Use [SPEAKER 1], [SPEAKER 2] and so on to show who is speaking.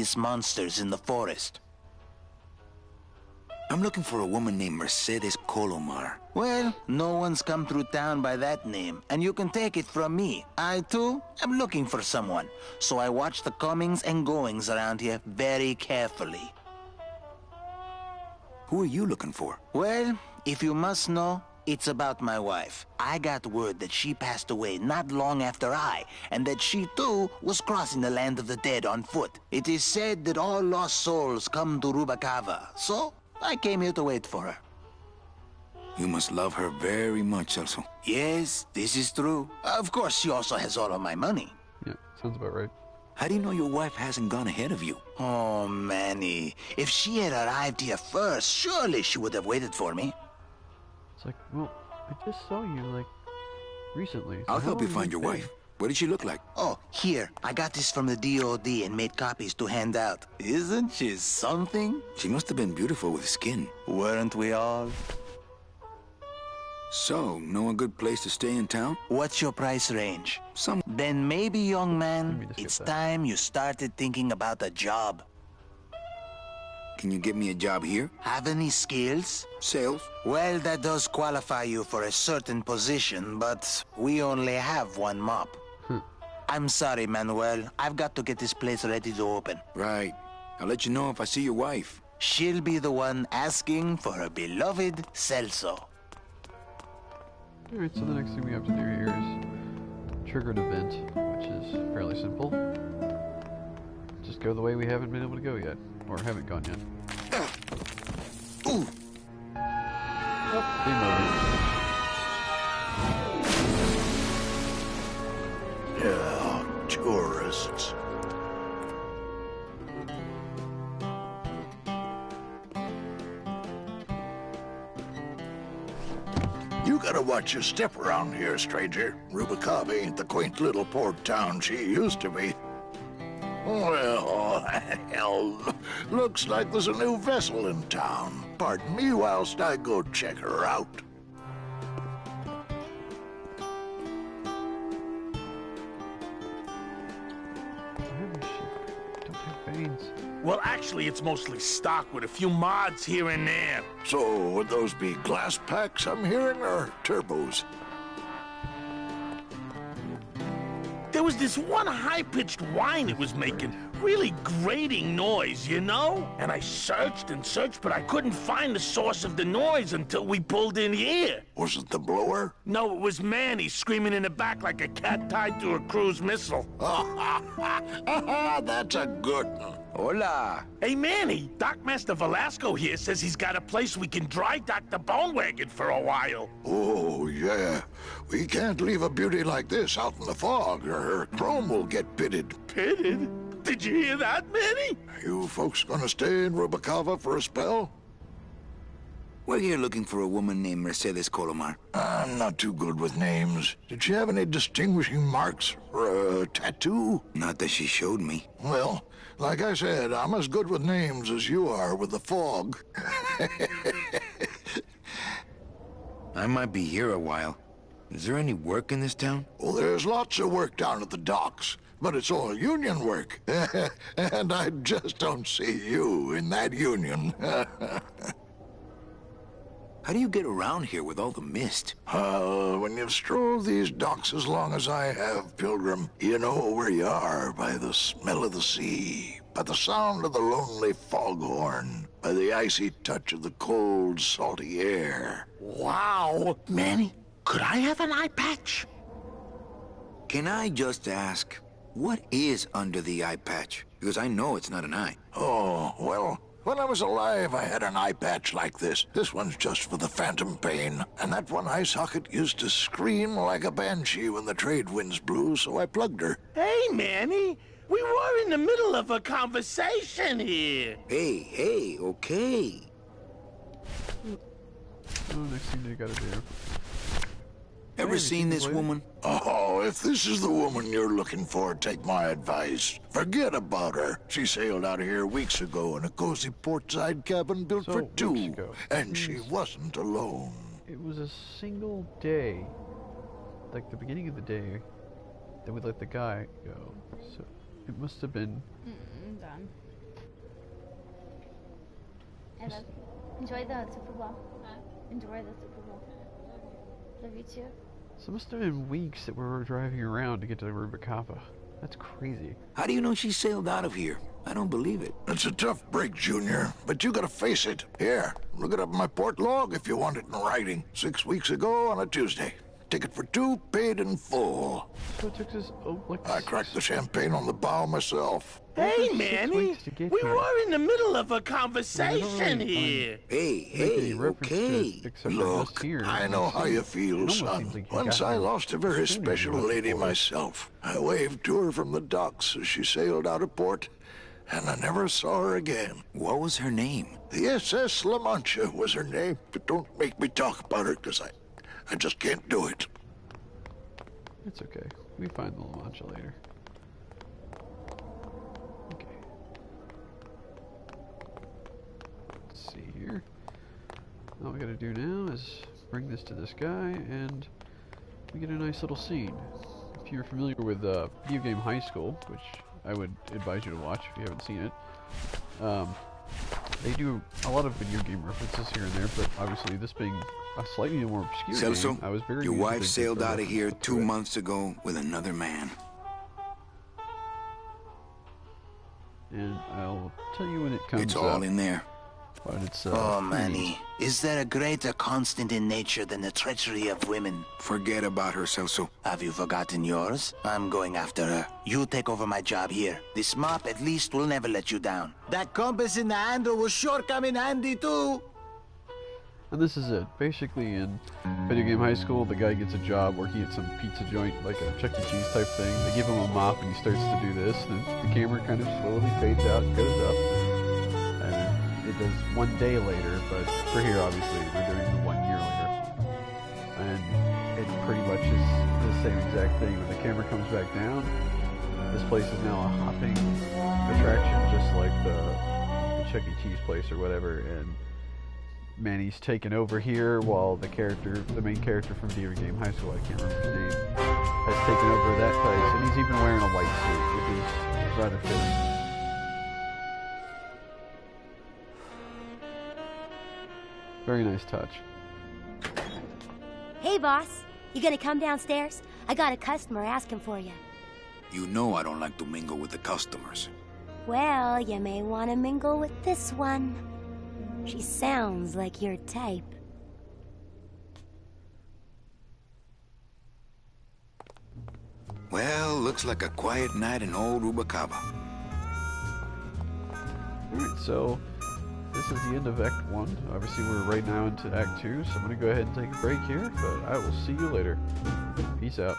[SPEAKER 1] these monsters in the forest.
[SPEAKER 2] I'm looking for a woman named Mercedes Colomar.
[SPEAKER 1] Well, no one's come through town by that name, and you can take it from me. I, too, am looking for someone, so I watch the comings and goings around here very carefully.
[SPEAKER 2] Who are you looking for?
[SPEAKER 1] Well, if you must know, it's about my wife. I got word that she passed away not long after I, and that she, too, was crossing the land of the dead on foot. It is said that all lost souls come to Rubacava, so I came here to wait for her.
[SPEAKER 2] You must love her very much, Celso.
[SPEAKER 1] Yes, this is true. Of course, she also has all of my money.
[SPEAKER 3] Yeah, sounds about right.
[SPEAKER 2] How do you know your wife hasn't gone ahead of you?
[SPEAKER 1] Oh, Manny. If she had arrived here first, surely she would have waited for me.
[SPEAKER 3] It's like, well, I just saw you, like, recently. So
[SPEAKER 2] I'll help you find your wife. What did she look like?
[SPEAKER 1] Oh, here. I got this from the DOD and made copies to hand out. Isn't she something?
[SPEAKER 2] She must have been beautiful with skin.
[SPEAKER 1] Weren't we all?
[SPEAKER 2] So, know a good place to stay in town?
[SPEAKER 1] What's your price range?
[SPEAKER 2] Some.
[SPEAKER 1] Then maybe, young man, it's time you started thinking about a job.
[SPEAKER 2] Can you get me a job here?
[SPEAKER 1] Have any skills?
[SPEAKER 2] Sales?
[SPEAKER 1] Well, that does qualify you for a certain position, but we only have one mop. I'm sorry, Manuel. I've got to get this place ready to open.
[SPEAKER 2] Right. I'll let you know if I see your wife.
[SPEAKER 1] She'll be the one asking for her beloved Celso.
[SPEAKER 3] Alright, so the next thing we have to do here is trigger an event, which is fairly simple. Just go the way we haven't been able to go yet. Or haven't gone yet.
[SPEAKER 2] Ooh!
[SPEAKER 3] Oh, game over.
[SPEAKER 4] Yeah, tourists. You gotta watch your step around here, stranger. Rubacava ain't the quaint little port town she used to be. Well, hell, looks like there's a new vessel in town. Pardon me whilst I go check her out.
[SPEAKER 3] Don't have veins.
[SPEAKER 5] Well, actually, it's mostly stock with a few mods here and there.
[SPEAKER 4] So, would those be glass packs I'm hearing, or turbos?
[SPEAKER 5] There was this one high-pitched whine it was making. Really grating noise, you know? And I searched and searched, but I couldn't find the source of the noise until we pulled in here.
[SPEAKER 4] Was it the blower?
[SPEAKER 5] No, it was Manny screaming in the back like a cat tied to a cruise missile.
[SPEAKER 4] That's a good one.
[SPEAKER 2] Hola!
[SPEAKER 5] Hey, Manny, Dockmaster Velasco here says he's got a place we can dry dock the bone wagon for a while.
[SPEAKER 4] Oh, yeah. We can't leave a beauty like this out in the fog, or her chrome will get pitted.
[SPEAKER 5] Pitted? Did you hear that, Manny?
[SPEAKER 4] You folks gonna stay in Rubacava for a spell?
[SPEAKER 2] We're here looking for a woman named Mercedes Colomar.
[SPEAKER 4] I'm not too good with names. Did she have any distinguishing marks or a tattoo?
[SPEAKER 2] Not that she showed me.
[SPEAKER 4] Well, like I said, I'm as good with names as you are with the fog.
[SPEAKER 2] I might be here a while. Is there any work in this town?
[SPEAKER 4] Well, there's lots of work down at the docks, but it's all union work. And I just don't see you in that union.
[SPEAKER 2] How do you get around here with all the mist?
[SPEAKER 4] When you've strolled these docks as long as I have, Pilgrim, you know where you are by the smell of the sea, by the sound of the lonely foghorn, by the icy touch of the cold, salty air.
[SPEAKER 5] Wow. Manny, could I have an eye patch?
[SPEAKER 2] Can I just ask, what is under the eye patch? Because I know it's not an eye.
[SPEAKER 4] Oh, well, when I was alive, I had an eye patch like this. This one's just for the phantom pain. And that one eye socket used to scream like a banshee when the trade winds blew, so I plugged her.
[SPEAKER 5] Hey, Manny, we were in the middle of a conversation here.
[SPEAKER 2] Hey, okay.
[SPEAKER 3] Oh, next thing you gotta do.
[SPEAKER 2] Ever seen this woman?
[SPEAKER 4] Oh, if this is the woman you're looking for, take my advice. Forget about her. She sailed out of here weeks ago in a cozy portside cabin built for two. And she wasn't alone.
[SPEAKER 3] It was a single day. Like the beginning of the day that we let the guy go. So it must have been
[SPEAKER 6] Done. I love you. Enjoy the Super Bowl. Enjoy the Super Bowl. Love you too.
[SPEAKER 3] So it must have been weeks that we were driving around to get to Rubacava. That's crazy.
[SPEAKER 2] How do you know she sailed out of here? I don't believe it.
[SPEAKER 4] It's a tough break, Junior, but you gotta face it. Here, look it up in my port log if you want it in writing. 6 weeks ago on a Tuesday. Ticket for 2, paid in full.
[SPEAKER 3] So it took us,
[SPEAKER 4] I cracked the champagne on the bow myself.
[SPEAKER 5] Hey, Manny, we were in the middle of a conversation here.
[SPEAKER 2] Hey, okay.
[SPEAKER 4] Look, I know how you feel, son. Once I lost a very special lady myself. I waved to her from the docks as she sailed out of port, and I never saw her again.
[SPEAKER 2] What was her name?
[SPEAKER 4] The SS La Mancha was her name, but don't make me talk about her, because I just can't do it.
[SPEAKER 3] It's okay. We find the La Mancha later. Okay. Let's see here. All we gotta do now is bring this to this guy, and we get a nice little scene. If you're familiar with Video Game High School, which I would advise you to watch if you haven't seen it, they do a lot of video game references here and there, but obviously this being a slightly more obscure
[SPEAKER 2] Celso,
[SPEAKER 3] game, I was very
[SPEAKER 2] your
[SPEAKER 3] used to
[SPEAKER 2] wife
[SPEAKER 3] the
[SPEAKER 2] sailed out of here
[SPEAKER 3] references
[SPEAKER 2] 2
[SPEAKER 3] to it.
[SPEAKER 2] months ago with another man.
[SPEAKER 3] And I'll tell you when it comes
[SPEAKER 2] It's all
[SPEAKER 3] up,
[SPEAKER 2] in there.
[SPEAKER 3] but it's
[SPEAKER 1] Oh, Manny, is there a greater constant in nature than the treachery of women?
[SPEAKER 2] Forget about her, Celso.
[SPEAKER 1] Have you forgotten yours? I'm going after her. You take over my job here. This mop at least will never let you down. That compass in the handle will sure come in handy too.
[SPEAKER 3] And this is it. Basically, in Video Game High School, the guy gets a job working at some pizza joint, like a Chuck E. Cheese type thing. They give him a mop, and he starts to do this. And the camera kind of slowly fades out, goes up, and it does 1 day later. But for here, obviously, we're doing the 1 year later, and it pretty much is the same exact thing. When the camera comes back down, this place is now a hopping attraction, just like the Chuck E. Cheese place or whatever. And Manny's taken over here while the main character from Video Game High School, I can't remember his name, has taken over that place, and he's even wearing a white suit, which is rather fitting. Very nice touch.
[SPEAKER 7] Hey, boss. You gonna come downstairs? I got a customer asking for you.
[SPEAKER 2] You know I don't like to mingle with the customers.
[SPEAKER 7] Well, you may want to mingle with this one. She sounds like your type.
[SPEAKER 2] Well, looks like a quiet night in old Rubacava.
[SPEAKER 3] Alright, so this is the end of Act 1. Obviously, we're right now into Act 2, so I'm going to go ahead and take a break here, but I will see you later. Peace out.